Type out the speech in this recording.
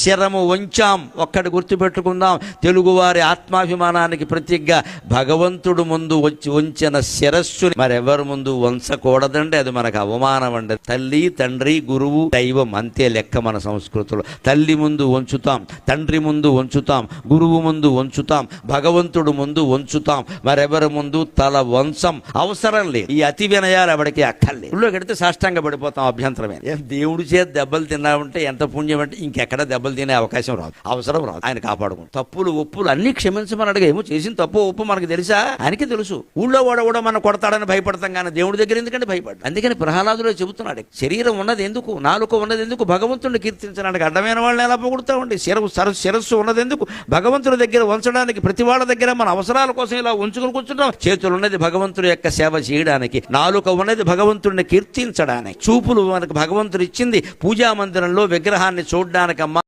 శిరము వంచాం. ఒక్కటి గుర్తుపెట్టుకుందాం, తెలుగువారి ఆత్మాభిమానానికి ప్రతీకగా భగవంతుడు ముందు వంచిన శిరస్సుని మరెవరి ముందు వంచకూడదండి. అది మనకు అవమానం అండి. తల్లి, తండ్రి, గురువు, దైవం అంతే లెక్క మన సంస్కృతిలో. తల్లి ముందు వంచుతాం, తండ్రి ముందు వంచుతాం, గురువు ముందు వంచుతాం, భగవంతుడు ముందు వంచుతాం. మరెవరి ముందు తల వంచం. అవసరం లేదు. ఈ అతి వినయాలు ఎవరికి అక్కర్లేదు. ఊళ్ళో కడితే సాష్టాంగ పడిపోతాం. అభ్యంతరమే. దేవుడి చేతి దెబ్బలు తిన్నామంటే ఎంత పుణ్యం అంటే ఇంకెక్కడ దెబ్బలు తినే అవకాశం రాదు, అవసరం రాదు. ఆయన కాపాడుకుంటాం. తప్పులు ఒప్పులు అన్ని క్షమించమని అడిగా. ఏమో చేసిన తప్పు ఒప్పు మనకు తెలుసా? ఆయనకి తెలుసు. ఊళ్ళో కూడా మనం కొడతాడని భయపడతాం, కానీ దేవుడి దగ్గర ఎందుకంటే భయపడ్డా. అందుకని ప్రహ్లాదులో చెబుతున్నాడు, శరీరం ఉన్నది ఎందుకు, నాలుక ఉన్నది ఎందుకు, భగవంతుడిని కీర్తించడానికి. అడ్డమైన వాళ్ళని ఎలా పొగుడుతామండి? శిరస్సు ఉన్నది ఎందుకు, భగవంతుడి దగ్గర ఉంచడానికి. ప్రతి వాళ్ళ దగ్గర మన అవసరాల కోసం ఇలా ఉంచుకుని కూర్చుంటాం. చేతులు ఉన్నది భగవంతుడి యొక్క సేవ చేయడానికి, నాలుక ఉన్నది భగవంతుడిని కీర్తించడానికి, చూపులు మనకు భగవంతుడు ఇచ్చింది పూజా మందిరంలో విగ్రహాన్ని చూడడానికమ్మా.